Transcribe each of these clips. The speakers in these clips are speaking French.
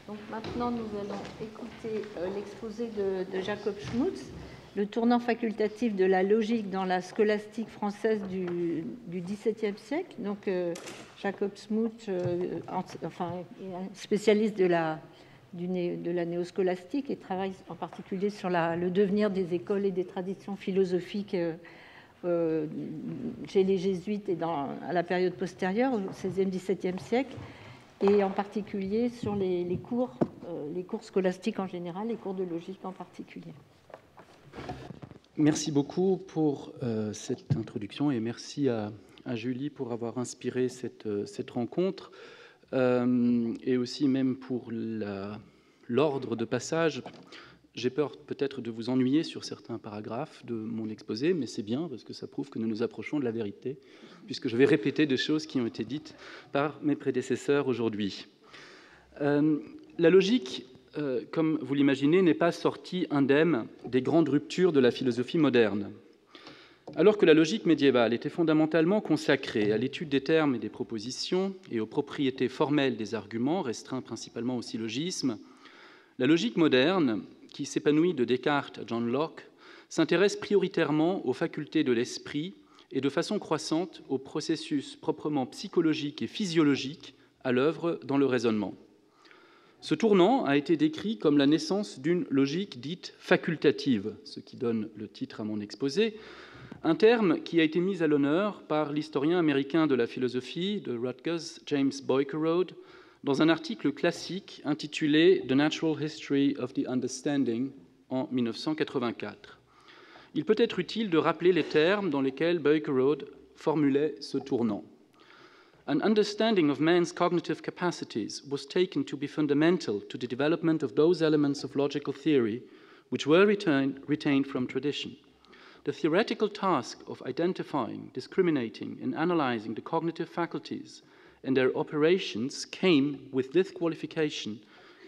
Donc maintenant, nous allons écouter l'exposé de Jacob Schmutz, le tournant facultatif de la logique dans la scolastique française du XVIIe siècle. Donc Jacob Schmutz, est un spécialiste de la néoscolastique et travaille en particulier sur le devenir des écoles et des traditions philosophiques chez les jésuites et à la période postérieure, au XVIe, XVIIe siècle, et en particulier sur les cours scolastiques en général, les cours de logique en particulier. Merci beaucoup pour cette introduction et merci à Julie pour avoir inspiré cette rencontre et aussi même pour l'ordre de passage. J'ai peur peut-être de vous ennuyer sur certains paragraphes de mon exposé, mais c'est bien parce que ça prouve que nous nous approchons de la vérité, puisque je vais répéter des choses qui ont été dites par mes prédécesseurs aujourd'hui. La logique, comme vous l'imaginez, n'est pas sortie indemne des grandes ruptures de la philosophie moderne. Alors que la logique médiévale était fondamentalement consacrée à l'étude des termes et des propositions et aux propriétés formelles des arguments, restreints principalement au syllogisme, la logique moderne, qui s'épanouit de Descartes à John Locke, s'intéresse prioritairement aux facultés de l'esprit et de façon croissante aux processus proprement psychologiques et physiologiques à l'œuvre dans le raisonnement. Ce tournant a été décrit comme la naissance d'une logique dite facultative, ce qui donne le titre à mon exposé, un terme qui a été mis à l'honneur par l'historien américain de la philosophie de Rutgers, James Boykerode, dans un article classique intitulé « The Natural History of the Understanding » en 1984. Il peut être utile de rappeler les termes dans lesquels Boykerode formulait ce tournant. An understanding of man's cognitive capacities was taken to be fundamental to the development of those elements of logical theory which were retained from tradition. The theoretical task of identifying, discriminating, and analyzing the cognitive faculties and their operations came with this qualification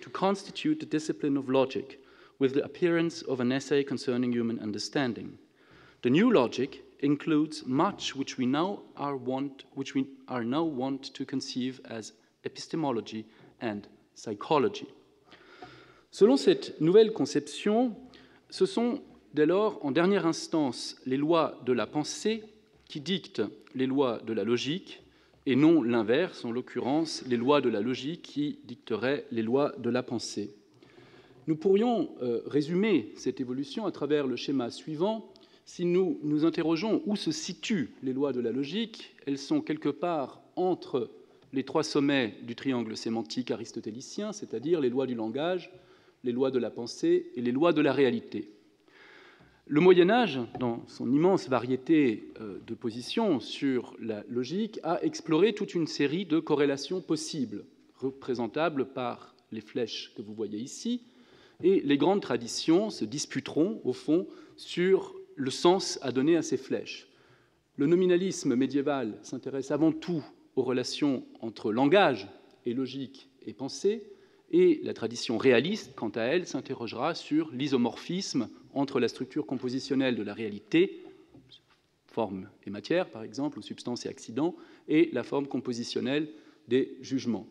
to constitute the discipline of logic, with the appearance of an essay concerning human understanding. The new logic includes much which we are now wont to conceive as epistemology and psychology. Selon cette nouvelle conception, ce sont dès lors, en dernière instance, les lois de la pensée qui dictent les lois de la logique, et non l'inverse, en l'occurrence, les lois de la logique qui dicteraient les lois de la pensée. Nous pourrions résumer cette évolution à travers le schéma suivant. Si nous nous interrogeons où se situent les lois de la logique, elles sont quelque part entre les trois sommets du triangle sémantique aristotélicien, c'est-à-dire les lois du langage, les lois de la pensée et les lois de la réalité. Le Moyen-Âge, dans son immense variété de positions sur la logique, a exploré toute une série de corrélations possibles, représentables par les flèches que vous voyez ici, et les grandes traditions se disputeront, au fond, sur le sens à donner à ces flèches. Le nominalisme médiéval s'intéresse avant tout aux relations entre langage et logique et pensée, et la tradition réaliste, quant à elle, s'interrogera sur l'isomorphisme entre la structure compositionnelle de la réalité, forme et matière par exemple, ou substance et accident, et la forme compositionnelle des jugements.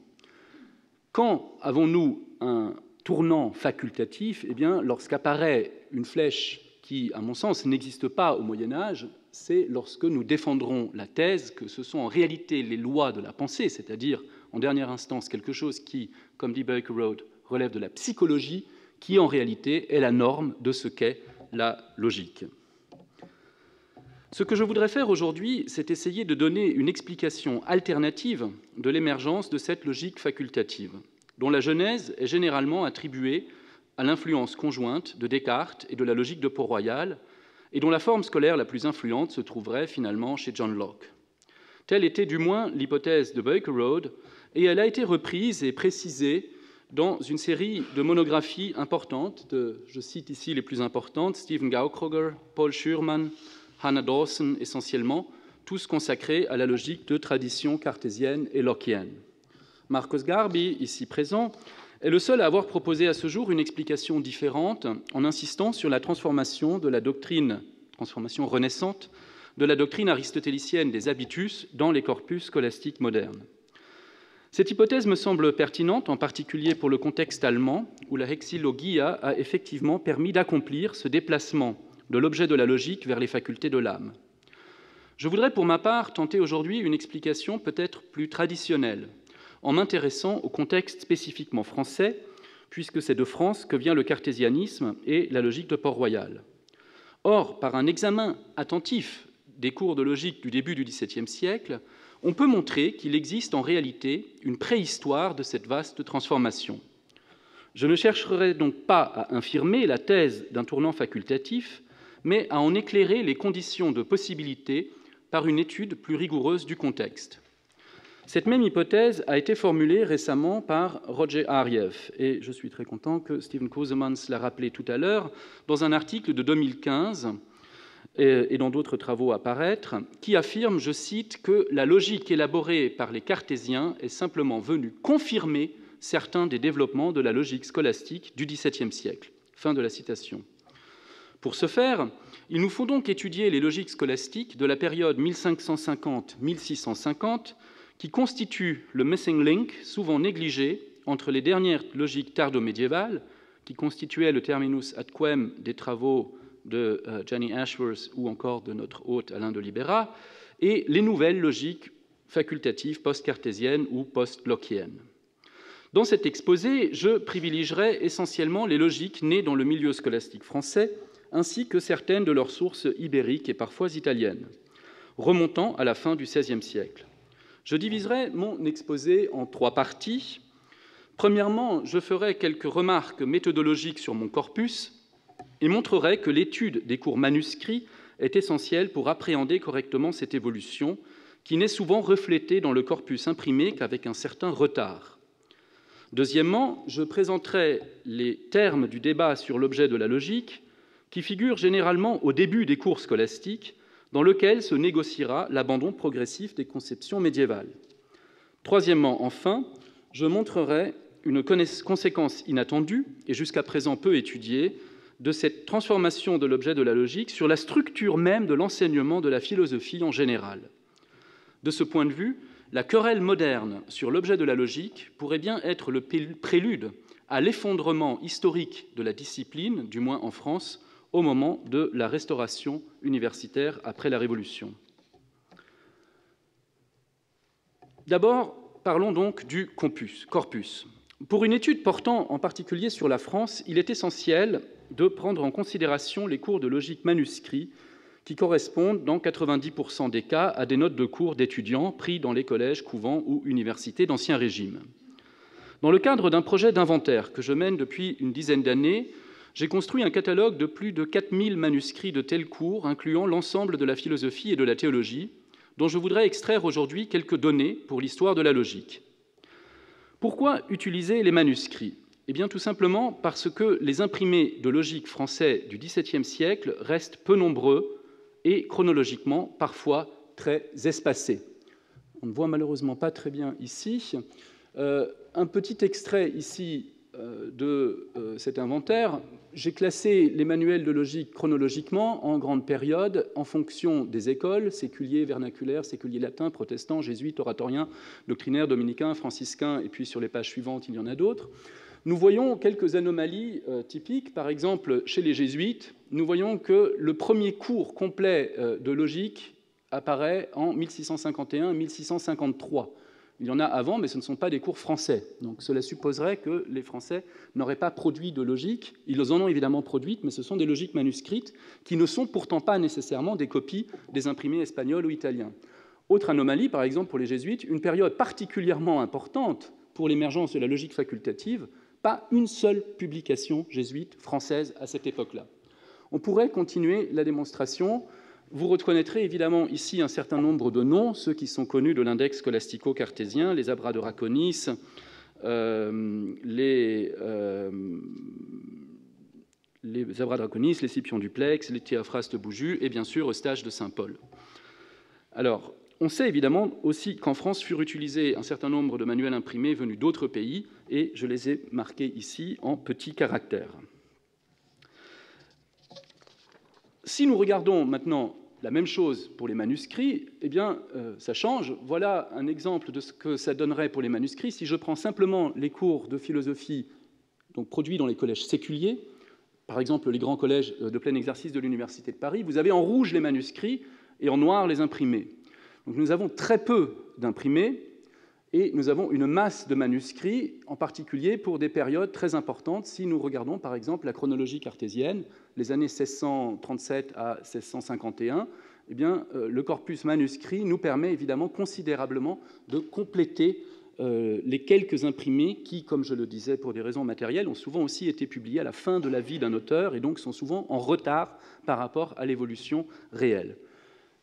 Quand avons-nous un tournant facultatif ? Eh bien, lorsqu'apparaît une flèche qui, à mon sens, n'existe pas au Moyen-Âge, c'est lorsque nous défendrons la thèse que ce sont en réalité les lois de la pensée, c'est-à-dire, en dernière instance, quelque chose qui, comme dit Boykerode, relève de la psychologie, qui en réalité est la norme de ce qu'est la logique. Ce que je voudrais faire aujourd'hui, c'est essayer de donner une explication alternative de l'émergence de cette logique facultative, dont la genèse est généralement attribuée à l'influence conjointe de Descartes et de la logique de Port-Royal, et dont la forme scolaire la plus influente se trouverait finalement chez John Locke. Telle était du moins l'hypothèse de Boykerode, et elle a été reprise et précisée dans une série de monographies importantes, je cite ici les plus importantes, Stephen Gaukroger, Paul Schurman, Hannah Dawson essentiellement, tous consacrés à la logique de tradition cartésienne et lockienne. Marcos Garbi, ici présent, est le seul à avoir proposé à ce jour une explication différente en insistant sur la transformation de la doctrine, transformation renaissante, de la doctrine aristotélicienne des habitus dans les corpus scolastiques modernes. Cette hypothèse me semble pertinente, en particulier pour le contexte allemand, où la hexillogia a effectivement permis d'accomplir ce déplacement de l'objet de la logique vers les facultés de l'âme. Je voudrais pour ma part tenter aujourd'hui une explication peut-être plus traditionnelle, en m'intéressant au contexte spécifiquement français, puisque c'est de France que vient le cartésianisme et la logique de Port-Royal. Or, par un examen attentif des cours de logique du début du XVIIe siècle, on peut montrer qu'il existe en réalité une préhistoire de cette vaste transformation. Je ne chercherai donc pas à infirmer la thèse d'un tournant facultatif, mais à en éclairer les conditions de possibilité par une étude plus rigoureuse du contexte. Cette même hypothèse a été formulée récemment par Roger Ariev, et je suis très content que Stephen Kosemans l'a rappelé tout à l'heure, dans un article de 2015 et dans d'autres travaux à paraître, qui affirme, je cite, que la logique élaborée par les cartésiens est simplement venue confirmer certains des développements de la logique scolastique du XVIIe siècle. Fin de la citation. Pour ce faire, il nous faut donc étudier les logiques scolastiques de la période 1550-1650, qui constituent le missing link, souvent négligé, entre les dernières logiques tardo-médiévales, qui constituaient le terminus ad quem des travaux de Jenny Ashworth ou encore de notre hôte Alain de Libera, et les nouvelles logiques facultatives post-cartésiennes ou post-lockiennes. Dans cet exposé, je privilégierai essentiellement les logiques nées dans le milieu scolastique français, ainsi que certaines de leurs sources ibériques et parfois italiennes, remontant à la fin du XVIe siècle. Je diviserai mon exposé en 3 parties. Premièrement, je ferai quelques remarques méthodologiques sur mon corpus et montrerai que l'étude des cours manuscrits est essentielle pour appréhender correctement cette évolution, qui n'est souvent reflétée dans le corpus imprimé qu'avec un certain retard. Deuxièmement, je présenterai les termes du débat sur l'objet de la logique, qui figurent généralement au début des cours scolastiques, dans lequel se négociera l'abandon progressif des conceptions médiévales. Troisièmement, enfin, je montrerai une conséquence inattendue, et jusqu'à présent peu étudiée, de cette transformation de l'objet de la logique sur la structure même de l'enseignement de la philosophie en général. De ce point de vue, la querelle moderne sur l'objet de la logique pourrait bien être le prélude à l'effondrement historique de la discipline, du moins en France, au moment de la restauration universitaire après la Révolution. D'abord, parlons donc du corpus. Pour une étude portant en particulier sur la France, il est essentiel de prendre en considération les cours de logique manuscrits qui correspondent dans 90% des cas à des notes de cours d'étudiants pris dans les collèges, couvents ou universités d'Ancien Régime. Dans le cadre d'un projet d'inventaire que je mène depuis une dizaine d'années, j'ai construit un catalogue de plus de 4000 manuscrits de tels cours, incluant l'ensemble de la philosophie et de la théologie, dont je voudrais extraire aujourd'hui quelques données pour l'histoire de la logique. Pourquoi utiliser les manuscrits ? Eh bien, tout simplement parce que les imprimés de logique français du XVIIe siècle restent peu nombreux et chronologiquement parfois très espacés. On ne voit malheureusement pas très bien ici. Un petit extrait ici de cet inventaire. J'ai classé les manuels de logique chronologiquement en grandes périodes en fonction des écoles, séculier, vernaculaire, séculier latin, protestant, jésuite, oratorien, doctrinaire, dominicain, franciscain, et puis sur les pages suivantes, il y en a d'autres. Nous voyons quelques anomalies typiques. Par exemple, chez les jésuites, nous voyons que le premier cours complet de logique apparaît en 1651-1653. Il y en a avant, mais ce ne sont pas des cours français. Donc cela supposerait que les Français n'auraient pas produit de logique. Ils en ont évidemment produites, mais ce sont des logiques manuscrites qui ne sont pourtant pas nécessairement des copies des imprimés espagnols ou italiens. Autre anomalie, par exemple pour les jésuites, une période particulièrement importante pour l'émergence de la logique facultative, pas une seule publication jésuite française à cette époque-là. On pourrait continuer la démonstration. Vous reconnaîtrez évidemment ici un certain nombre de noms, ceux qui sont connus de l'index scolastico-cartésien, les Abra de Raconis, les Abra de Raconis, les Scipion Duplex, les Théophraste de Bouju et bien sûr Eustache de Saint-Paul. Alors, on sait évidemment aussi qu'en France furent utilisés un certain nombre de manuels imprimés venus d'autres pays et je les ai marqués ici en petits caractères. Si nous regardons maintenant la même chose pour les manuscrits, eh bien, ça change. Voilà un exemple de ce que ça donnerait pour les manuscrits. Si je prends simplement les cours de philosophie donc, produits dans les collèges séculiers, par exemple les grands collèges de plein exercice de l'Université de Paris, vous avez en rouge les manuscrits et en noir les imprimés. Donc, nous avons très peu d'imprimés et nous avons une masse de manuscrits, en particulier pour des périodes très importantes. Si nous regardons par exemple la chronologie cartésienne, les années 1637 à 1651, eh bien, le corpus manuscrit nous permet évidemment considérablement de compléter les quelques imprimés qui, comme je le disais pour des raisons matérielles, ont souvent aussi été publiés à la fin de la vie d'un auteur et donc sont souvent en retard par rapport à l'évolution réelle.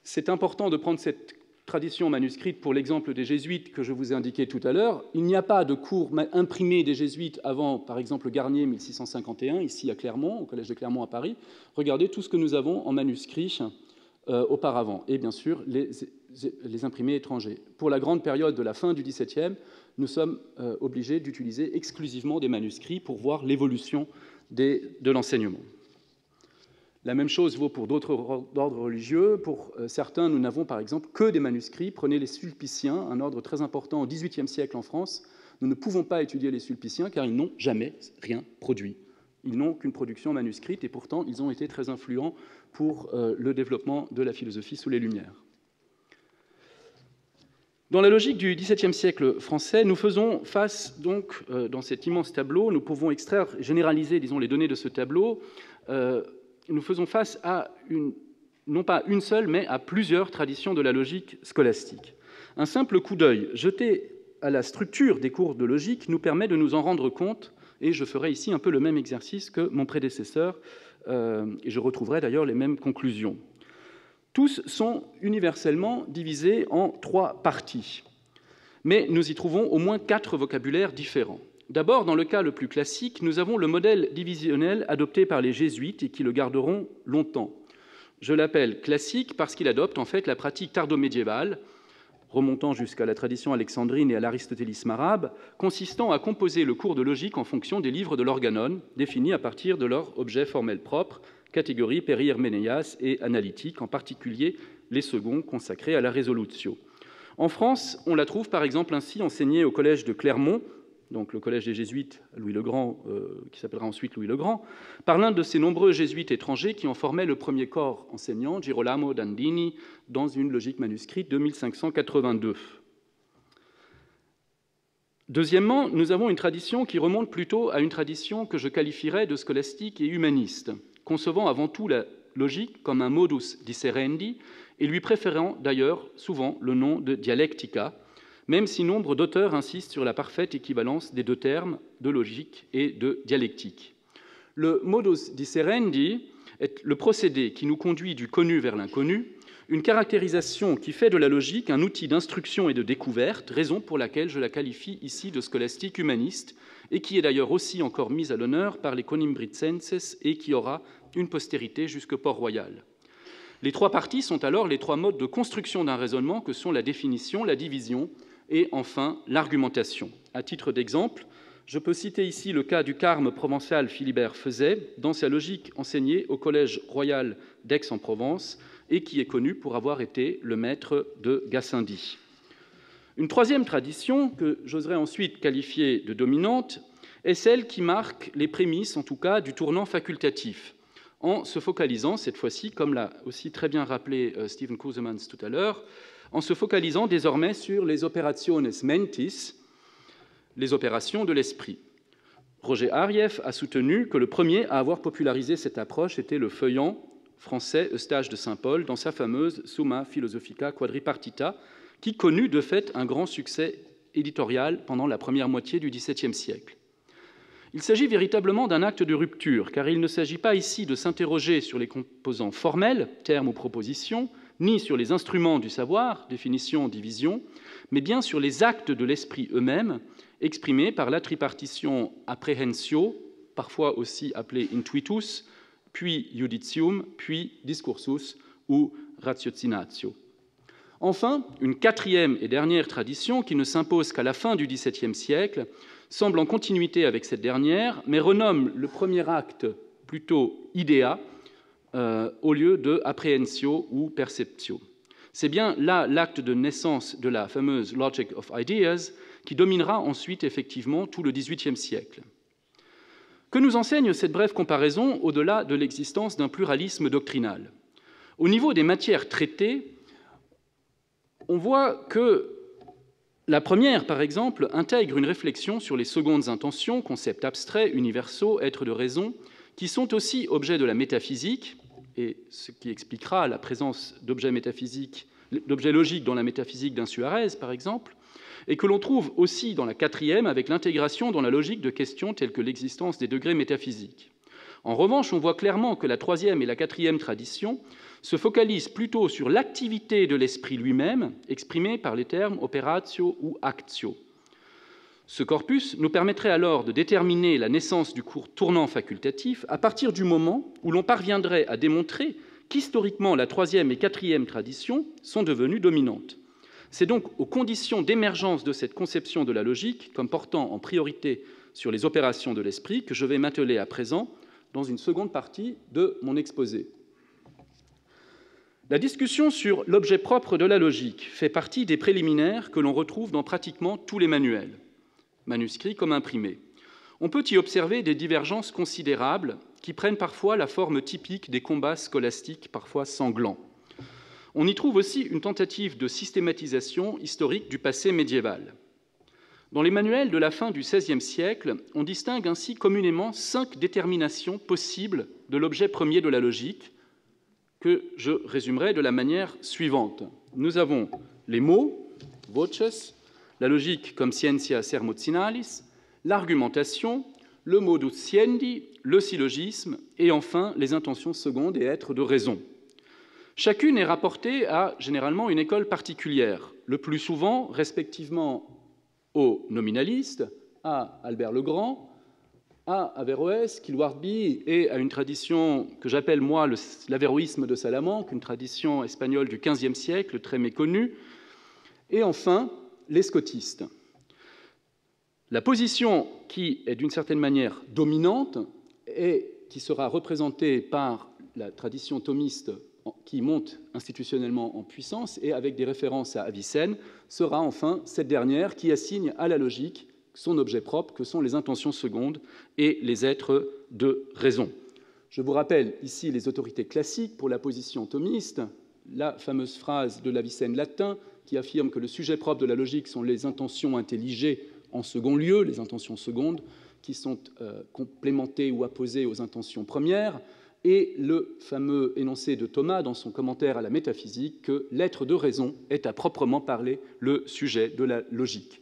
C'est important de prendre cette tradition manuscrite pour l'exemple des jésuites que je vous ai indiqué tout à l'heure. Il n'y a pas de cours imprimés des jésuites avant, par exemple, Garnier 1651, ici à Clermont, au collège de Clermont à Paris. Regardez tout ce que nous avons en manuscrit auparavant. Et bien sûr, les imprimés étrangers. Pour la grande période de la fin du XVIIe, nous sommes obligés d'utiliser exclusivement des manuscrits pour voir l'évolution de l'enseignement. La même chose vaut pour d'autres ordres religieux. Pour certains, nous n'avons par exemple que des manuscrits. Prenez les Sulpiciens, un ordre très important au XVIIIe siècle en France. Nous ne pouvons pas étudier les Sulpiciens car ils n'ont jamais rien produit. Ils n'ont qu'une production manuscrite et pourtant ils ont été très influents pour le développement de la philosophie sous les Lumières. Dans la logique du XVIIe siècle français, nous faisons face donc dans cet immense tableau, nous pouvons extraire, généraliser, disons, les données de ce tableau. Nous faisons face à non pas une seule, mais à plusieurs traditions de la logique scolastique. Un simple coup d'œil jeté à la structure des cours de logique nous permet de nous en rendre compte, et je ferai ici un peu le même exercice que mon prédécesseur, et je retrouverai d'ailleurs les mêmes conclusions. Tous sont universellement divisés en 3 parties, mais nous y trouvons au moins 4 vocabulaires différents. D'abord, dans le cas le plus classique, nous avons le modèle divisionnel adopté par les jésuites et qui le garderont longtemps. Je l'appelle classique parce qu'il adopte en fait la pratique tardo-médiévale, remontant jusqu'à la tradition alexandrine et à l'aristotélisme arabe, consistant à composer le cours de logique en fonction des livres de l'Organon, définis à partir de leur objet formel propre, catégories péri-herménéias et analytiques, en particulier les seconds consacrés à la résolutio. En France, on la trouve par exemple ainsi enseignée au collège de Clermont, donc le collège des jésuites Louis le Grand, qui s'appellera ensuite Louis le Grand, par l'un de ces nombreux jésuites étrangers qui en formaient le premier corps enseignant, Girolamo d'Andini, dans une logique manuscrite de 1582. Deuxièmement, nous avons une tradition qui remonte plutôt à une tradition que je qualifierais de scolastique et humaniste, concevant avant tout la logique comme un modus discerendi et lui préférant d'ailleurs souvent le nom de dialectica, même si nombre d'auteurs insistent sur la parfaite équivalence des 2 termes de logique et de dialectique. Le modus discerendi est le procédé qui nous conduit du connu vers l'inconnu, une caractérisation qui fait de la logique un outil d'instruction et de découverte, raison pour laquelle je la qualifie ici de scolastique humaniste, et qui est d'ailleurs aussi encore mise à l'honneur par les Conimbricenses et qui aura une postérité jusque Port-Royal. Les 3 parties sont alors les 3 modes de construction d'un raisonnement que sont la définition, la division et enfin l'argumentation. À titre d'exemple, je peux citer ici le cas du carme provençal Philibert Feuzet, dans sa logique enseignée au Collège royal d'Aix-en-Provence et qui est connu pour avoir été le maître de Gassendi. Une 3e tradition, que j'oserais ensuite qualifier de dominante, est celle qui marque les prémices, en tout cas, du tournant facultatif, en se focalisant, cette fois-ci, comme l'a aussi très bien rappelé Stephen Kuzemans tout à l'heure, en se focalisant désormais sur les operationes mentis, les opérations de l'esprit. Roger Arieff a soutenu que le premier à avoir popularisé cette approche était le feuillant français Eustache de Saint-Paul dans sa fameuse Summa Philosophica Quadripartita, qui connut de fait un grand succès éditorial pendant la première moitié du XVIIe siècle. Il s'agit véritablement d'un acte de rupture, car il ne s'agit pas ici de s'interroger sur les composants formels, termes ou propositions, ni sur les instruments du savoir, définition, division, mais bien sur les actes de l'esprit eux-mêmes, exprimés par la tripartition apprehensio, parfois aussi appelée intuitus, puis judicium, puis discursus ou ratiocinatio. Enfin, une 4e et dernière tradition qui ne s'impose qu'à la fin du XVIIe siècle semble en continuité avec cette dernière, mais renomme le premier acte plutôt idea, au lieu de apprehensio ou perceptio. C'est bien là l'acte de naissance de la fameuse Logic of Ideas qui dominera ensuite effectivement tout le XVIIIe siècle. Que nous enseigne cette brève comparaison au-delà de l'existence d'un pluralisme doctrinal? Au niveau des matières traitées, on voit que la première, par exemple, intègre une réflexion sur les secondes intentions, concepts abstraits, universaux, êtres de raison, qui sont aussi objets de la métaphysique, et ce qui expliquera la présence d'objets métaphysiques, d'objets logiques dans la métaphysique d'un Suarez, par exemple, et que l'on trouve aussi dans la quatrième avec l'intégration dans la logique de questions telles que l'existence des degrés métaphysiques. En revanche, on voit clairement que la troisième et la quatrième tradition se focalisent plutôt sur l'activité de l'esprit lui-même, exprimée par les termes operatio ou actio. Ce corpus nous permettrait alors de déterminer la naissance du court tournant facultatif à partir du moment où l'on parviendrait à démontrer qu'historiquement la troisième et quatrième tradition sont devenues dominantes. C'est donc aux conditions d'émergence de cette conception de la logique, comme portant en priorité sur les opérations de l'esprit, que je vais m'atteler à présent dans une seconde partie de mon exposé. La discussion sur l'objet propre de la logique fait partie des préliminaires que l'on retrouve dans pratiquement tous les manuels, manuscrits comme imprimés. On peut y observer des divergences considérables qui prennent parfois la forme typique des combats scolastiques, parfois sanglants. On y trouve aussi une tentative de systématisation historique du passé médiéval. Dans les manuels de la fin du XVIe siècle, on distingue ainsi communément 5 déterminations possibles de l'objet premier de la logique, que je résumerai de la manière suivante. Nous avons les mots, voces, la logique comme scientia sermotinalis, l'argumentation, le modus sciendi, le syllogisme, et enfin les intentions secondes et êtres de raison. Chacune est rapportée à, généralement, une école particulière, le plus souvent, respectivement, aux nominalistes, à Albert le Grand, à Averroès, Kilwardby, et à une tradition que j'appelle, moi, l'avéroïsme de Salamanque, une tradition espagnole du XVe siècle, très méconnue, et enfin, les scotistes. La position qui est, d'une certaine manière, dominante, et qui sera représentée par la tradition thomiste qui monte institutionnellement en puissance et avec des références à Avicenne, sera enfin cette dernière qui assigne à la logique son objet propre, que sont les intentions secondes et les êtres de raison. Je vous rappelle ici les autorités classiques pour la position thomiste, la fameuse phrase de l'Avicenne latin qui affirme que le sujet propre de la logique sont les intentions intelligées en second lieu, les intentions secondes, qui sont complémentées ou apposées aux intentions premières, et le fameux énoncé de Thomas dans son commentaire à la métaphysique que l'être de raison est à proprement parler le sujet de la logique.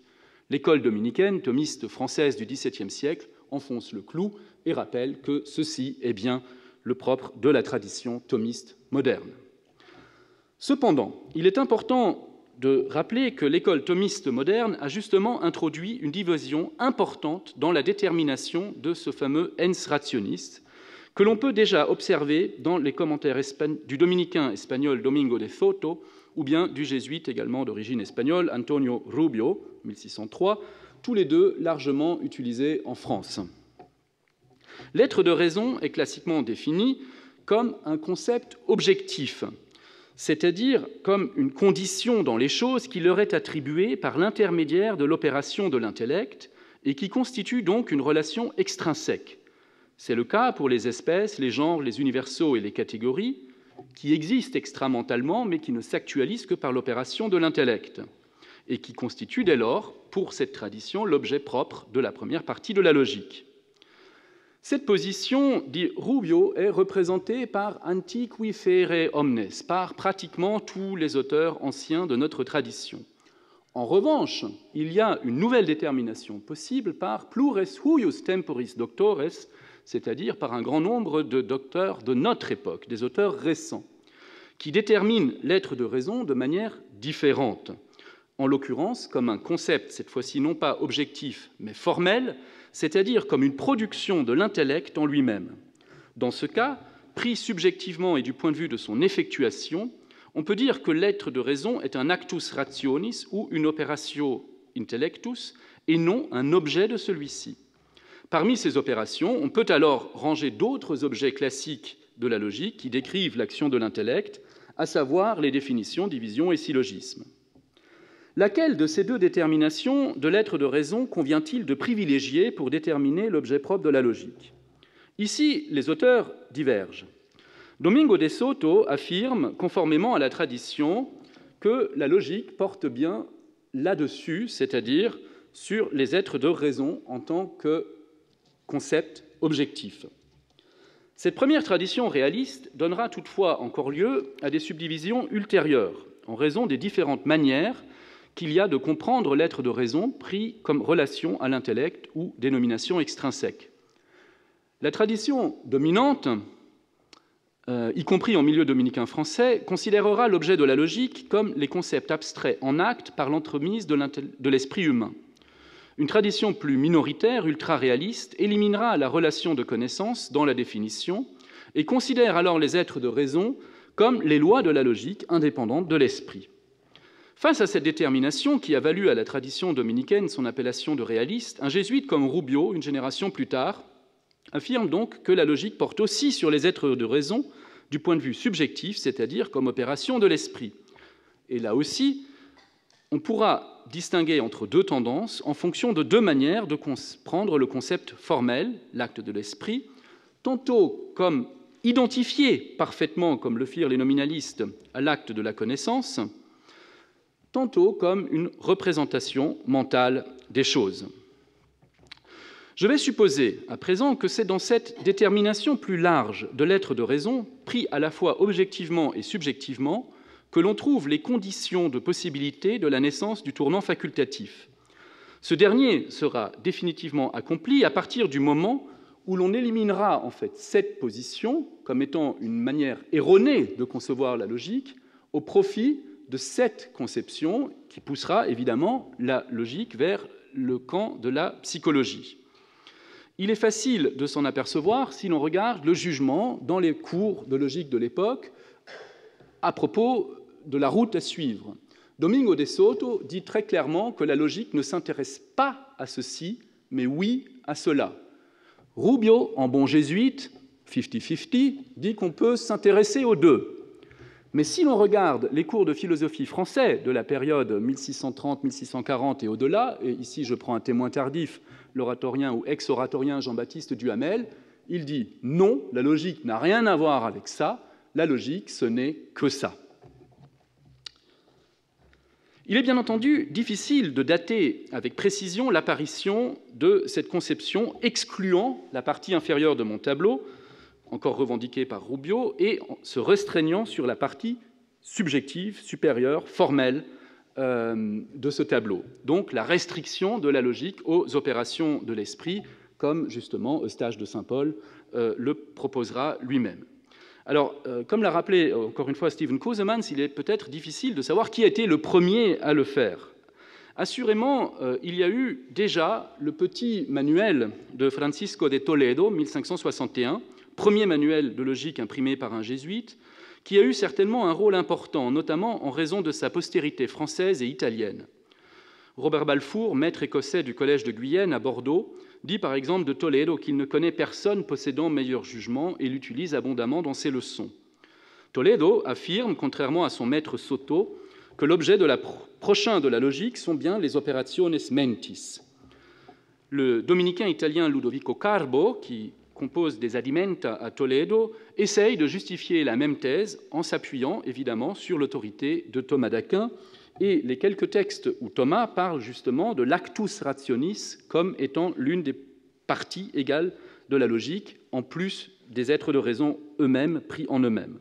L'école dominicaine, thomiste française du XVIIe siècle, enfonce le clou et rappelle que ceci est bien le propre de la tradition thomiste moderne. Cependant, il est important de rappeler que l'école thomiste moderne a justement introduit une division importante dans la détermination de ce fameux ens rationis, que l'on peut déjà observer dans les commentaires du dominicain espagnol Domingo de Soto ou bien du jésuite également d'origine espagnole Antonio Rubio, 1603, tous les deux largement utilisés en France. L'être de raison est classiquement défini comme un concept objectif, c'est-à-dire comme une condition dans les choses qui leur est attribuée par l'intermédiaire de l'opération de l'intellect et qui constitue donc une relation extrinsèque. C'est le cas pour les espèces, les genres, les universaux et les catégories, qui existent extramentalement, mais qui ne s'actualisent que par l'opération de l'intellect, et qui constituent dès lors, pour cette tradition, l'objet propre de la première partie de la logique. Cette position, dit Rubio, est représentée par antiqui fere omnes, par pratiquement tous les auteurs anciens de notre tradition. En revanche, il y a une nouvelle détermination possible par plures huius temporis doctores, c'est-à-dire par un grand nombre de docteurs de notre époque, des auteurs récents, qui déterminent l'être de raison de manière différente, en l'occurrence comme un concept, cette fois-ci non pas objectif, mais formel, c'est-à-dire comme une production de l'intellect en lui-même. Dans ce cas, pris subjectivement et du point de vue de son effectuation, on peut dire que l'être de raison est un actus rationis ou une operatio intellectus, et non un objet de celui-ci. Parmi ces opérations, on peut alors ranger d'autres objets classiques de la logique qui décrivent l'action de l'intellect, à savoir les définitions, divisions et syllogismes. Laquelle de ces deux déterminations de l'être de raison convient-il de privilégier pour déterminer l'objet propre de la logique? Ici, les auteurs divergent. Domingo de Soto affirme, conformément à la tradition, que la logique porte bien là-dessus, c'est-à-dire sur les êtres de raison en tant que concept objectif. Cette première tradition réaliste donnera toutefois encore lieu à des subdivisions ultérieures, en raison des différentes manières qu'il y a de comprendre l'être de raison pris comme relation à l'intellect ou dénomination extrinsèque. La tradition dominante, y compris en milieu dominicain français, considérera l'objet de la logique comme les concepts abstraits en acte par l'entremise de l'esprit humain. Une tradition plus minoritaire, ultra-réaliste, éliminera la relation de connaissance dans la définition et considère alors les êtres de raison comme les lois de la logique indépendantes de l'esprit. Face à cette détermination qui a valu à la tradition dominicaine son appellation de réaliste, un jésuite comme Rubio, une génération plus tard, affirme donc que la logique porte aussi sur les êtres de raison du point de vue subjectif, c'est-à-dire comme opération de l'esprit. Et là aussi, on pourra distinguer entre deux tendances en fonction de deux manières de comprendre le concept formel, l'acte de l'esprit, tantôt comme identifié parfaitement, comme le firent les nominalistes, à l'acte de la connaissance, tantôt comme une représentation mentale des choses. Je vais supposer à présent que c'est dans cette détermination plus large de l'être de raison, pris à la fois objectivement et subjectivement, que l'on trouve les conditions de possibilité de la naissance du tournant facultatif. Ce dernier sera définitivement accompli à partir du moment où l'on éliminera en fait cette position comme étant une manière erronée de concevoir la logique au profit de cette conception qui poussera évidemment la logique vers le camp de la psychologie. Il est facile de s'en apercevoir si l'on regarde le jugement dans les cours de logique de l'époque à propos de la route à suivre. Domingo de Soto dit très clairement que la logique ne s'intéresse pas à ceci, mais oui à cela. Rubio, en bon jésuite, 50-50, dit qu'on peut s'intéresser aux deux. Mais si l'on regarde les cours de philosophie français de la période 1630-1640 et au-delà, et ici je prends un témoin tardif, l'oratorien ou ex-oratorien Jean-Baptiste Duhamel, il dit « Non, la logique n'a rien à voir avec ça, la logique, ce n'est que ça ». Il est bien entendu difficile de dater avec précision l'apparition de cette conception excluant la partie inférieure de mon tableau, encore revendiquée par Rubio, et se restreignant sur la partie subjective, supérieure, formelle de ce tableau. Donc la restriction de la logique aux opérations de l'esprit, comme justement Eustache de Saint-Paul le proposera lui-même. Alors, comme l'a rappelé encore une fois Stephen Kouzemans, il est peut-être difficile de savoir qui a été le premier à le faire. Assurément, il y a eu déjà le petit manuel de Francisco de Toledo, 1561, premier manuel de logique imprimé par un jésuite, qui a eu certainement un rôle important, notamment en raison de sa postérité française et italienne. Robert Balfour, maître écossais du Collège de Guyenne à Bordeaux, dit par exemple de Toledo qu'il ne connaît personne possédant meilleur jugement et l'utilise abondamment dans ses leçons. Toledo affirme, contrairement à son maître Soto, que l'objet prochain de la logique sont bien les operationes mentis. Le dominicain italien Ludovico Carbo, qui compose des Adimenta à Toledo, essaye de justifier la même thèse en s'appuyant évidemment sur l'autorité de Thomas d'Aquin et les quelques textes où Thomas parle justement de l'actus rationis comme étant l'une des parties égales de la logique, en plus des êtres de raison eux-mêmes pris en eux-mêmes.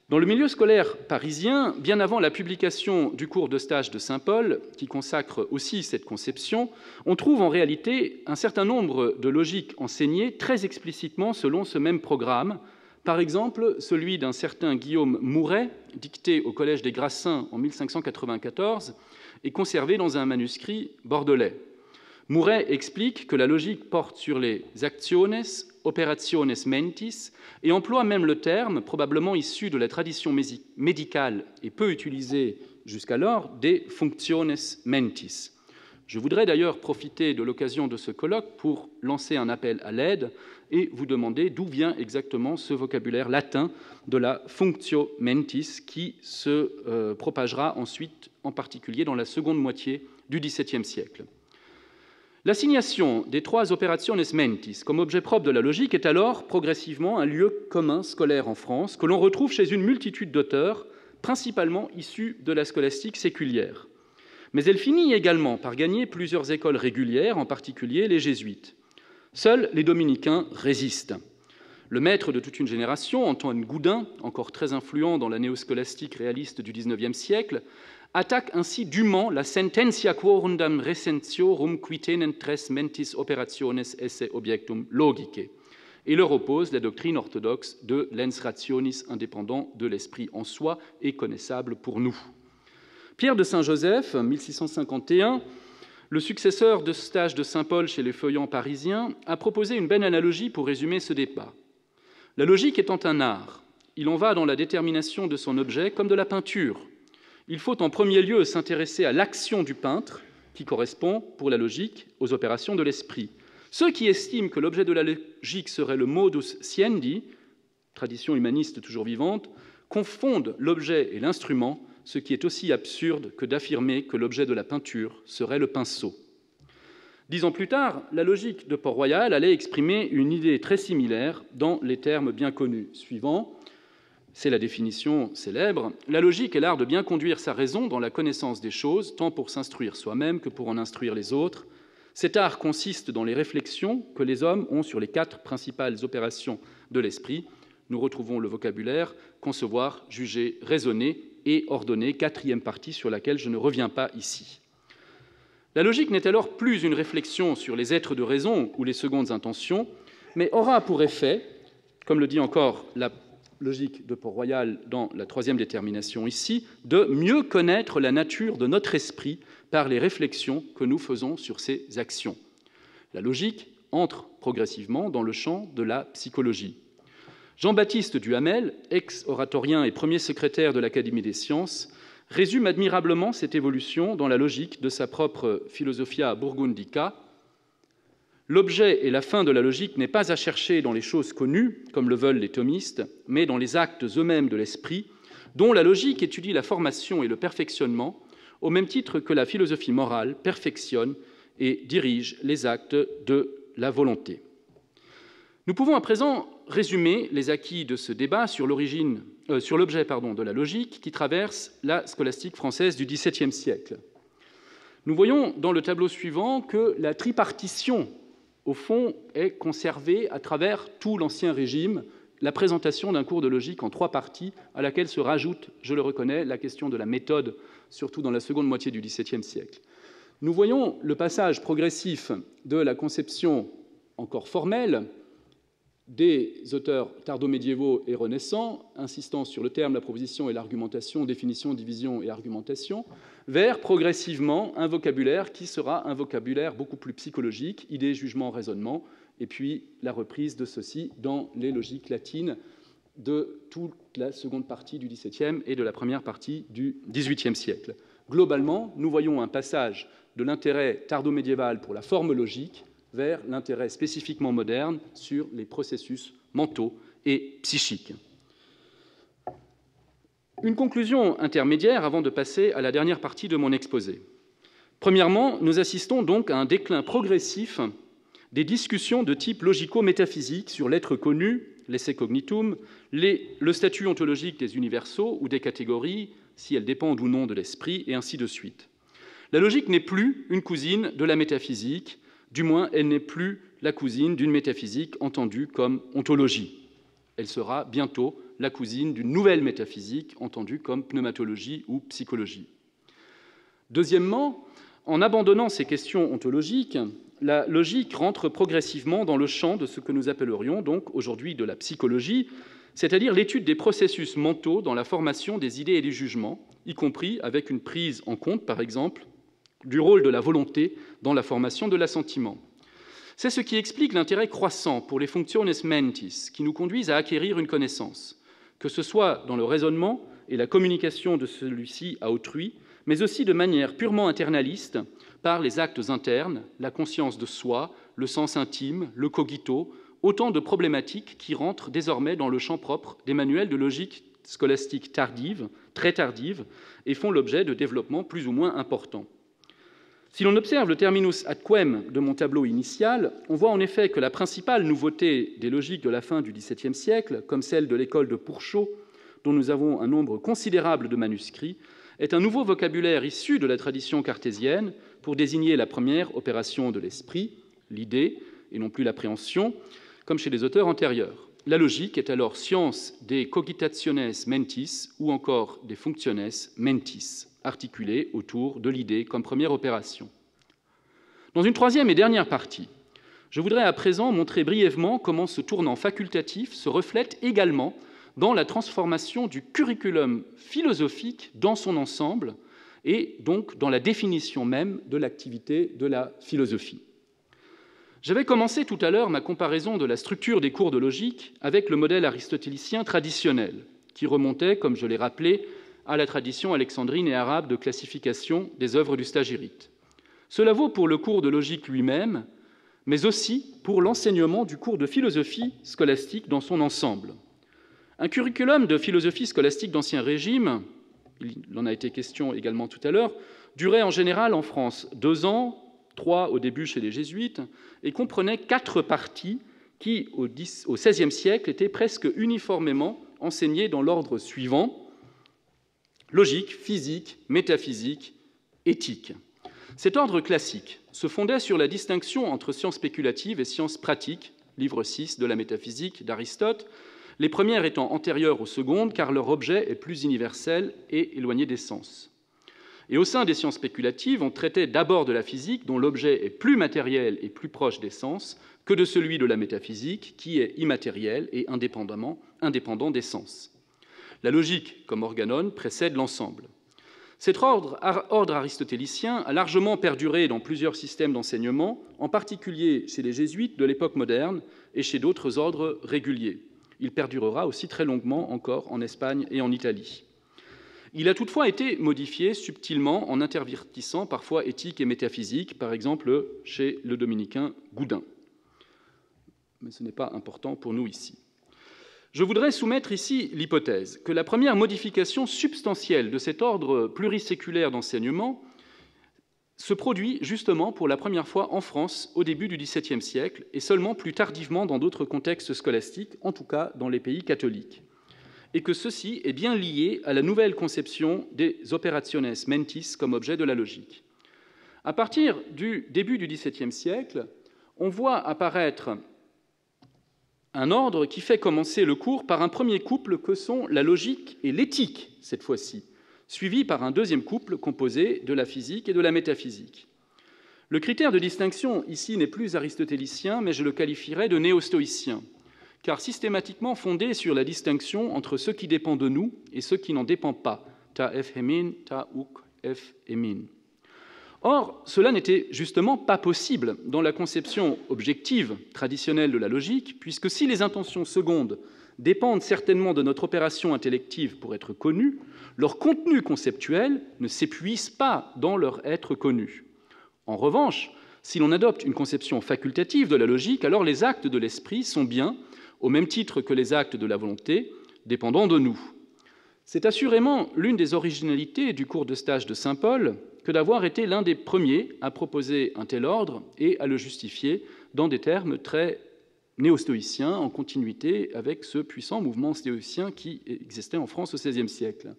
Dans le milieu scolaire parisien, bien avant la publication du cours d'Eustache de Saint-Paul, qui consacre aussi cette conception, on trouve en réalité un certain nombre de logiques enseignées très explicitement selon ce même programme. Par exemple, celui d'un certain Guillaume Mouret, dicté au Collège des Grassins en 1594, et conservé dans un manuscrit bordelais. Mouret explique que la logique porte sur les actiones, operationes mentis, et emploie même le terme, probablement issu de la tradition médicale et peu utilisé jusqu'alors, des functiones mentis. Je voudrais d'ailleurs profiter de l'occasion de ce colloque pour lancer un appel à l'aide et vous demander d'où vient exactement ce vocabulaire latin de la functio mentis qui se propagera ensuite, en particulier dans la seconde moitié du XVIIe siècle. L'assignation des 3 operationes mentis comme objet propre de la logique est alors progressivement un lieu commun scolaire en France que l'on retrouve chez une multitude d'auteurs, principalement issus de la scolastique séculière. Mais elle finit également par gagner plusieurs écoles régulières, en particulier les jésuites. Seuls les dominicains résistent. Le maître de toute une génération, Antoine Goudin, encore très influent dans la néoscolastique réaliste du XIXe siècle, attaque ainsi dûment la sententia quorundam recentiorum qui tenentes mentis operationes esse objectum logicae et leur oppose la doctrine orthodoxe de l'ens rationis indépendant de l'esprit en soi et connaissable pour nous. Pierre de Saint-Joseph, 1651, le successeur de Eustache de Saint-Paul chez les feuillants parisiens, a proposé une belle analogie pour résumer ce débat. La logique étant un art, il en va dans la détermination de son objet comme de la peinture. Il faut en premier lieu s'intéresser à l'action du peintre, qui correspond, pour la logique, aux opérations de l'esprit. Ceux qui estiment que l'objet de la logique serait le modus sciendi, tradition humaniste toujours vivante, confondent l'objet et l'instrument, ce qui est aussi absurde que d'affirmer que l'objet de la peinture serait le pinceau. 10 ans plus tard, la logique de Port-Royal allait exprimer une idée très similaire dans les termes bien connus suivants. C'est la définition célèbre. La logique est l'art de bien conduire sa raison dans la connaissance des choses, tant pour s'instruire soi-même que pour en instruire les autres. Cet art consiste dans les réflexions que les hommes ont sur les 4 principales opérations de l'esprit. Nous retrouvons le vocabulaire concevoir, juger, raisonner et ordonner, 4e partie sur laquelle je ne reviens pas ici. La logique n'est alors plus une réflexion sur les êtres de raison ou les secondes intentions, mais aura pour effet, comme le dit encore la logique de Port-Royal dans la 3e détermination ici, de mieux connaître la nature de notre esprit par les réflexions que nous faisons sur ses actions. La logique entre progressivement dans le champ de la psychologie. Jean-Baptiste Duhamel, ex-oratorien et premier secrétaire de l'Académie des sciences, résume admirablement cette évolution dans la logique de sa propre Philosophia Burgundica. L'objet et la fin de la logique n'est pas à chercher dans les choses connues, comme le veulent les thomistes, mais dans les actes eux-mêmes de l'esprit, dont la logique étudie la formation et le perfectionnement, au même titre que la philosophie morale perfectionne et dirige les actes de la volonté. Nous pouvons à présent résumer les acquis de ce débat sur l'objet de la logique qui traverse la scolastique française du XVIIe siècle. Nous voyons dans le tableau suivant que la tripartition, au fond, est conservée à travers tout l'Ancien Régime, la présentation d'un cours de logique en 3 parties, à laquelle se rajoute, je le reconnais, la question de la méthode, surtout dans la seconde moitié du XVIIe siècle. Nous voyons le passage progressif de la conception encore formelle des auteurs tardo-médiévaux et renaissants, insistant sur le terme, la proposition et l'argumentation, définition, division et argumentation, vers progressivement un vocabulaire qui sera un vocabulaire beaucoup plus psychologique, idée, jugement, raisonnement, et puis la reprise de ceci dans les logiques latines de toute la seconde partie du XVIIe et de la première partie du XVIIIe siècle. Globalement, nous voyons un passage de l'intérêt tardo-médiéval pour la forme logique vers l'intérêt spécifiquement moderne sur les processus mentaux et psychiques. Une conclusion intermédiaire avant de passer à la dernière partie de mon exposé. Premièrement, nous assistons donc à un déclin progressif des discussions de type logico-métaphysique sur l'être connu, l'esse cognitum, le statut ontologique des universaux ou des catégories, si elles dépendent ou non de l'esprit, et ainsi de suite. La logique n'est plus une cousine de la métaphysique, du moins, elle n'est plus la cousine d'une métaphysique entendue comme ontologie. Elle sera bientôt la cousine d'une nouvelle métaphysique entendue comme pneumatologie ou psychologie. Deuxièmement, en abandonnant ces questions ontologiques, la logique rentre progressivement dans le champ de ce que nous appellerions donc aujourd'hui de la psychologie, c'est-à-dire l'étude des processus mentaux dans la formation des idées et des jugements, y compris avec une prise en compte, par exemple, du rôle de la volonté dans la formation de l'assentiment. C'est ce qui explique l'intérêt croissant pour les functiones mentis, qui nous conduisent à acquérir une connaissance, que ce soit dans le raisonnement et la communication de celui-ci à autrui, mais aussi de manière purement internaliste, par les actes internes, la conscience de soi, le sens intime, le cogito, autant de problématiques qui rentrent désormais dans le champ propre des manuels de logique scolastique tardive, très tardive, et font l'objet de développements plus ou moins importants. Si l'on observe le terminus ad quem de mon tableau initial, on voit en effet que la principale nouveauté des logiques de la fin du XVIIe siècle, comme celle de l'école de Pourchot, dont nous avons un nombre considérable de manuscrits, est un nouveau vocabulaire issu de la tradition cartésienne pour désigner la première opération de l'esprit, l'idée, et non plus l'appréhension, comme chez les auteurs antérieurs. La logique est alors science des cogitationes mentis ou encore des functiones mentis, articulée autour de l'idée comme première opération. Dans une troisième et dernière partie, je voudrais à présent montrer brièvement comment ce tournant facultatif se reflète également dans la transformation du curriculum philosophique dans son ensemble et donc dans la définition même de l'activité de la philosophie. J'avais commencé tout à l'heure ma comparaison de la structure des cours de logique avec le modèle aristotélicien traditionnel, qui remontait, comme je l'ai rappelé, à la tradition alexandrine et arabe de classification des œuvres du stagirite. Cela vaut pour le cours de logique lui-même, mais aussi pour l'enseignement du cours de philosophie scolastique dans son ensemble. Un curriculum de philosophie scolastique d'Ancien Régime, il en a été question également tout à l'heure, durait en général en France 2 ans, 3 au début chez les jésuites, et comprenait 4 parties qui, au XVIe siècle, étaient presque uniformément enseignées dans l'ordre suivant: logique, physique, métaphysique, éthique. Cet ordre classique se fondait sur la distinction entre sciences spéculatives et sciences pratiques, livre 6 de la métaphysique d'Aristote, les premières étant antérieures aux secondes car leur objet est plus universel et éloigné des sens. Et au sein des sciences spéculatives, on traitait d'abord de la physique, dont l'objet est plus matériel et plus proche des sens, que de celui de la métaphysique, qui est immatériel et indépendant des sens. La logique, comme organon, précède l'ensemble. Cet ordre aristotélicien a largement perduré dans plusieurs systèmes d'enseignement, en particulier chez les jésuites de l'époque moderne et chez d'autres ordres réguliers. Il perdurera aussi très longuement encore en Espagne et en Italie. Il a toutefois été modifié subtilement en intervertissant parfois éthique et métaphysique, par exemple chez le dominicain Goudin. Mais ce n'est pas important pour nous ici. Je voudrais soumettre ici l'hypothèse que la première modification substantielle de cet ordre pluriséculaire d'enseignement se produit justement pour la première fois en France au début du XVIIe siècle et seulement plus tardivement dans d'autres contextes scolastiques, en tout cas dans les pays catholiques, et que ceci est bien lié à la nouvelle conception des operationes mentis comme objet de la logique. À partir du début du XVIIe siècle, on voit apparaître un ordre qui fait commencer le cours par un premier couple que sont la logique et l'éthique, cette fois-ci, suivi par un deuxième couple composé de la physique et de la métaphysique. Le critère de distinction ici n'est plus aristotélicien, mais je le qualifierais de néo-stoïcien, car systématiquement fondé sur la distinction entre ce qui dépend de nous et ce qui n'en dépend pas, ta f hemin, ta uk f emin. Or, cela n'était justement pas possible dans la conception objective traditionnelle de la logique, puisque si les intentions secondes dépendent certainement de notre opération intellective pour être connues, leur contenu conceptuel ne s'épuise pas dans leur être connu. En revanche, si l'on adopte une conception facultative de la logique, alors les actes de l'esprit sont bien, au même titre que les actes de la volonté, dépendant de nous. C'est assurément l'une des originalités du cours de stage de Saint-Paul que d'avoir été l'un des premiers à proposer un tel ordre et à le justifier dans des termes très néo-stoïciens, en continuité avec ce puissant mouvement stoïcien qui existait en France au XVIe siècle.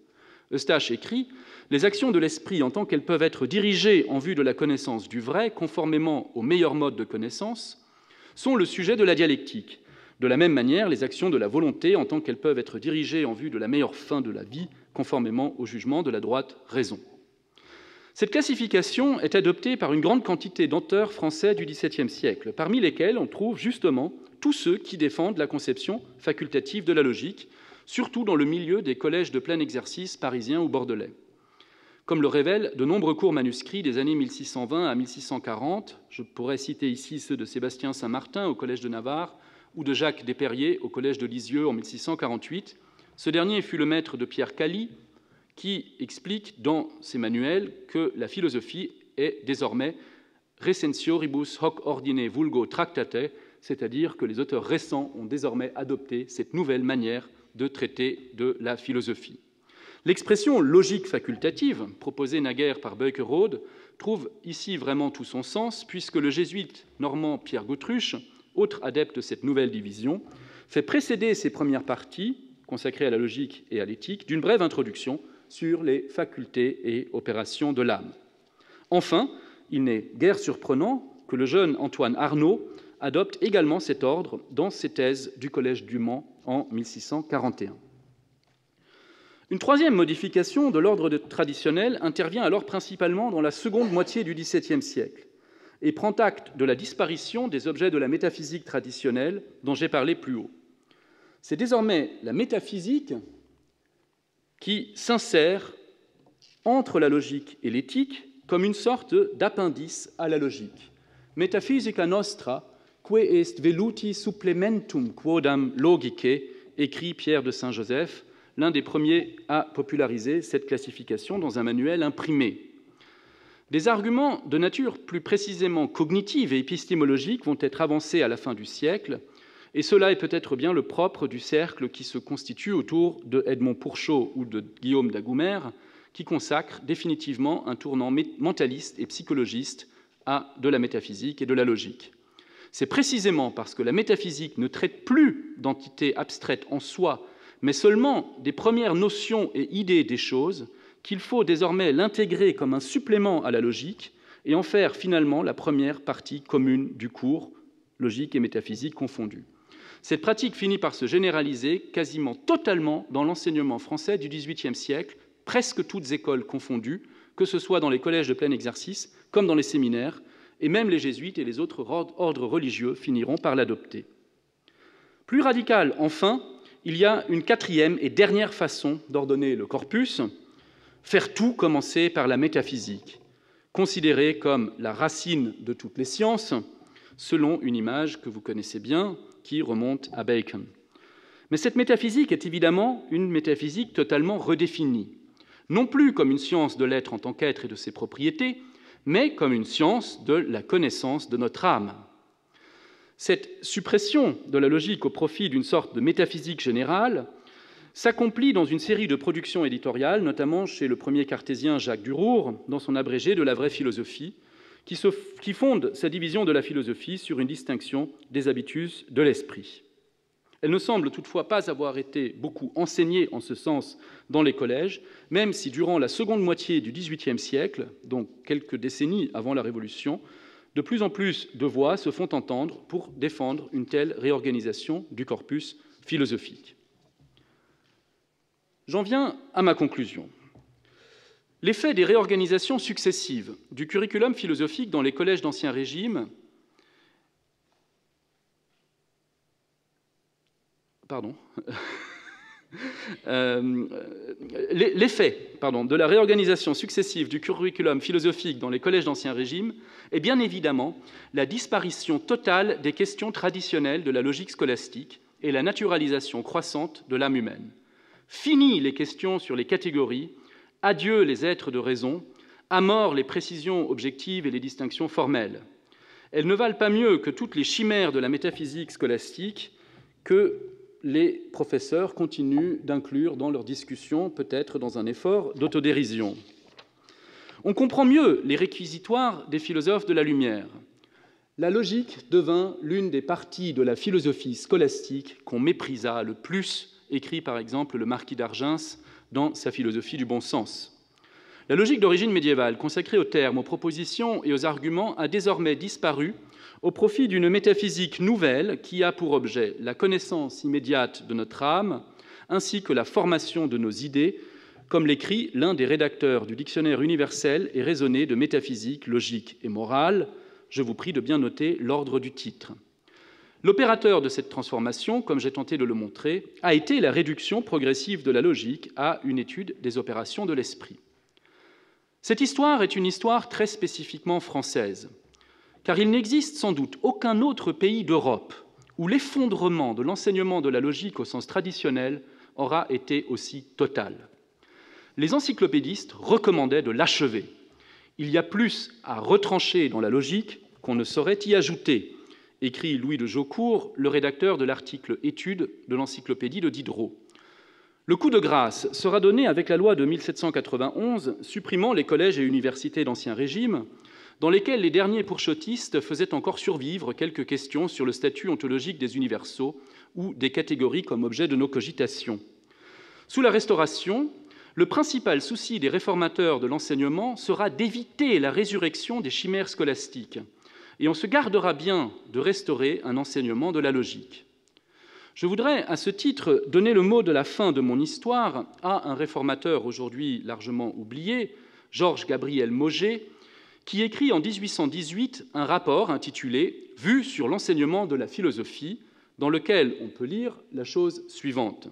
Eustache écrit « Les actions de l'esprit, en tant qu'elles peuvent être dirigées en vue de la connaissance du vrai, conformément au meilleur mode de connaissance, sont le sujet de la dialectique. De la même manière, les actions de la volonté, en tant qu'elles peuvent être dirigées en vue de la meilleure fin de la vie, conformément au jugement de la droite raison. » Cette classification est adoptée par une grande quantité d'auteurs français du XVIIe siècle, parmi lesquels on trouve justement tous ceux qui défendent la conception facultative de la logique, surtout dans le milieu des collèges de plein exercice parisiens ou bordelais. Comme le révèlent de nombreux cours manuscrits des années 1620 à 1640, je pourrais citer ici ceux de Sébastien Saint-Martin au Collège de Navarre ou de Jacques Desperriers au Collège de Lisieux en 1648. Ce dernier fut le maître de Pierre Cali, qui explique dans ses manuels que la philosophie est désormais recensoriibus hoc ordine vulgo tractate, c'est-à-dire que les auteurs récents ont désormais adopté cette nouvelle manière de traiter de la philosophie. L'expression logique facultative, proposée naguère par Beukerode, trouve ici vraiment tout son sens, puisque le jésuite normand Pierre Gautruche, autre adepte de cette nouvelle division, fait précéder ses premières parties, consacrées à la logique et à l'éthique, d'une brève introduction sur les facultés et opérations de l'âme. Enfin, il n'est guère surprenant que le jeune Antoine Arnauld adopte également cet ordre dans ses thèses du Collège du Mans en 1641. Une troisième modification de l'ordre traditionnel intervient alors principalement dans la seconde moitié du XVIIe siècle et prend acte de la disparition des objets de la métaphysique traditionnelle dont j'ai parlé plus haut. C'est désormais la métaphysique qui s'insère entre la logique et l'éthique comme une sorte d'appendice à la logique. Metaphysica nostra, que est veluti supplementum quodam logicae, écrit Pierre de Saint-Joseph, l'un des premiers à populariser cette classification dans un manuel imprimé. Des arguments de nature plus précisément cognitive et épistémologique vont être avancés à la fin du siècle, et cela est peut-être bien le propre du cercle qui se constitue autour de Edmond Pourchot ou de Guillaume d'Agoumer, qui consacre définitivement un tournant mentaliste et psychologiste de la métaphysique et de la logique. C'est précisément parce que la métaphysique ne traite plus d'entités abstraites en soi, mais seulement des premières notions et idées des choses, qu'il faut désormais l'intégrer comme un supplément à la logique et en faire finalement la première partie commune du cours, logique et métaphysique confondus. Cette pratique finit par se généraliser quasiment totalement dans l'enseignement français du XVIIIe siècle, presque toutes écoles confondues, que ce soit dans les collèges de plein exercice comme dans les séminaires, et même les jésuites et les autres ordres religieux finiront par l'adopter. Plus radical, enfin, il y a une quatrième et dernière façon d'ordonner le corpus, faire tout commencer par la métaphysique, considérée comme la racine de toutes les sciences, selon une image que vous connaissez bien, qui remonte à Bacon. Mais cette métaphysique est évidemment une métaphysique totalement redéfinie, non plus comme une science de l'être en tant qu'être et de ses propriétés, mais comme une science de la connaissance de notre âme. Cette suppression de la logique au profit d'une sorte de métaphysique générale s'accomplit dans une série de productions éditoriales, notamment chez le premier cartésien Jacques Durour, dans son abrégé de la vraie philosophie, qui fonde sa division de la philosophie sur une distinction des habitus de l'esprit. Elle ne semble toutefois pas avoir été beaucoup enseignée en ce sens dans les collèges, même si durant la seconde moitié du XVIIIe siècle, donc quelques décennies avant la Révolution, de plus en plus de voix se font entendre pour défendre une telle réorganisation du corpus philosophique. J'en viens à ma conclusion. L'effet des réorganisations successives du curriculum philosophique dans les collèges d'Ancien Régime l'effet de la réorganisation successive du curriculum philosophique dans les collèges d'Ancien Régime est bien évidemment la disparition totale des questions traditionnelles de la logique scolastique et la naturalisation croissante de l'âme humaine. Fini les questions sur les catégories, adieu les êtres de raison, à mort les précisions objectives et les distinctions formelles. Elles ne valent pas mieux que toutes les chimères de la métaphysique scolastique que les professeurs continuent d'inclure dans leurs discussions, peut-être dans un effort d'autodérision. On comprend mieux les réquisitoires des philosophes de la Lumière. La logique devint l'une des parties de la philosophie scolastique qu'on méprisa le plus, écrit par exemple le marquis d'Argens dans sa philosophie du bon sens. La logique d'origine médiévale, consacrée aux termes, aux propositions et aux arguments, a désormais disparu au profit d'une métaphysique nouvelle qui a pour objet la connaissance immédiate de notre âme, ainsi que la formation de nos idées, comme l'écrit l'un des rédacteurs du Dictionnaire universel et raisonné de métaphysique, logique et morale. Je vous prie de bien noter l'ordre du titre. L'opérateur de cette transformation, comme j'ai tenté de le montrer, a été la réduction progressive de la logique à une étude des opérations de l'esprit. Cette histoire est une histoire très spécifiquement française, car il n'existe sans doute aucun autre pays d'Europe où l'effondrement de l'enseignement de la logique au sens traditionnel aura été aussi total. Les encyclopédistes recommandaient de l'achever. Il y a plus à retrancher dans la logique qu'on ne saurait y ajouter, écrit Louis de Jaucourt, le rédacteur de l'article Études de l'encyclopédie de Diderot. Le coup de grâce sera donné avec la loi de 1791 supprimant les collèges et universités d'Ancien Régime, dans lesquels les derniers pourchottistes faisaient encore survivre quelques questions sur le statut ontologique des universaux ou des catégories comme objet de nos cogitations. Sous la Restauration, le principal souci des réformateurs de l'enseignement sera d'éviter la résurrection des chimères scolastiques, et on se gardera bien de restaurer un enseignement de la logique. Je voudrais, à ce titre, donner le mot de la fin de mon histoire à un réformateur aujourd'hui largement oublié, Georges Gabriel Mauger, qui écrit en 1818 un rapport intitulé « Vue sur l'enseignement de la philosophie », dans lequel on peut lire la chose suivante.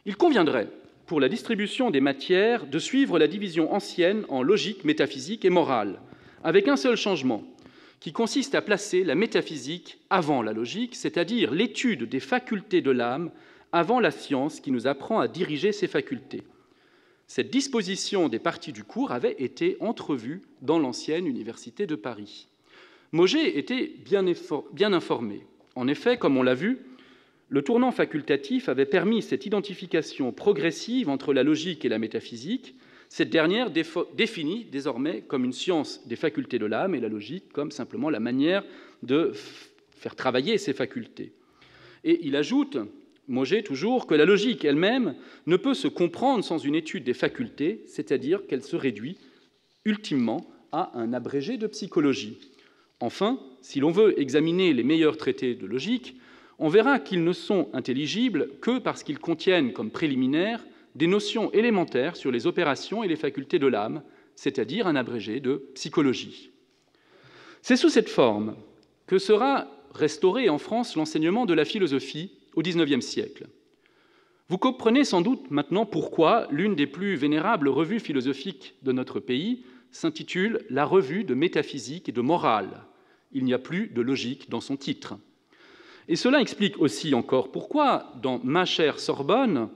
Il conviendrait, pour la distribution des matières, de suivre la division ancienne en logique, métaphysique et morale, avec un seul changement, qui consiste à placer la métaphysique avant la logique, c'est-à-dire l'étude des facultés de l'âme avant la science qui nous apprend à diriger ces facultés. Cette disposition des parties du cours avait été entrevue dans l'ancienne Université de Paris. Mauger était bien informé. En effet, comme on l'a vu, le tournant facultatif avait permis cette identification progressive entre la logique et la métaphysique, cette dernière définie désormais comme une science des facultés de l'âme et la logique comme simplement la manière de faire travailler ces facultés. Et il ajoute, Mauger toujours, que la logique elle-même ne peut se comprendre sans une étude des facultés, c'est-à-dire qu'elle se réduit ultimement à un abrégé de psychologie. Enfin, si l'on veut examiner les meilleurs traités de logique, on verra qu'ils ne sont intelligibles que parce qu'ils contiennent comme préliminaire des notions élémentaires sur les opérations et les facultés de l'âme, c'est-à-dire un abrégé de psychologie. C'est sous cette forme que sera restauré en France l'enseignement de la philosophie au XIXe siècle. Vous comprenez sans doute maintenant pourquoi l'une des plus vénérables revues philosophiques de notre pays s'intitule « La revue de métaphysique et de morale ». Il n'y a plus de logique dans son titre. Et cela explique aussi encore pourquoi, dans Ma chère Sorbonne,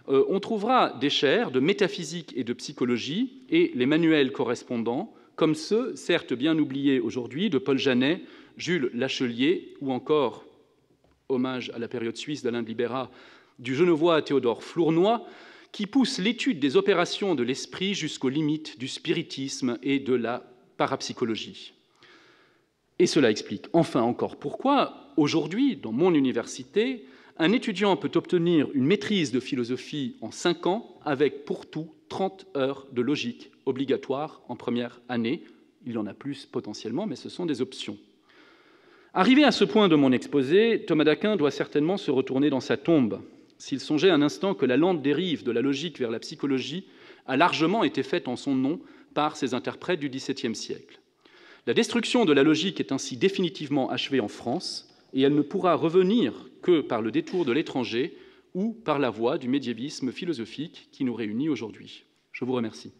on trouvera des chaires de métaphysique et de psychologie et les manuels correspondants, comme ceux, certes bien oubliés aujourd'hui, de Paul Janet, Jules Lachelier ou encore, hommage à la période suisse d'Alain de Libérat, du Genevois Théodore Flournoy, qui pousse l'étude des opérations de l'esprit jusqu'aux limites du spiritisme et de la parapsychologie. Et cela explique enfin encore pourquoi, aujourd'hui, dans mon université, un étudiant peut obtenir une maîtrise de philosophie en 5 ans avec, pour tout, 30 heures de logique obligatoire en première année. Il y en a plus potentiellement, mais ce sont des options. Arrivé à ce point de mon exposé, Thomas d'Aquin doit certainement se retourner dans sa tombe, s'il songeait un instant que la lente dérive de la logique vers la psychologie a largement été faite en son nom par ses interprètes du XVIIe siècle. La destruction de la logique est ainsi définitivement achevée en France, et elle ne pourra revenir que par le détour de l'étranger ou par la voie du médiévisme philosophique qui nous réunit aujourd'hui. Je vous remercie.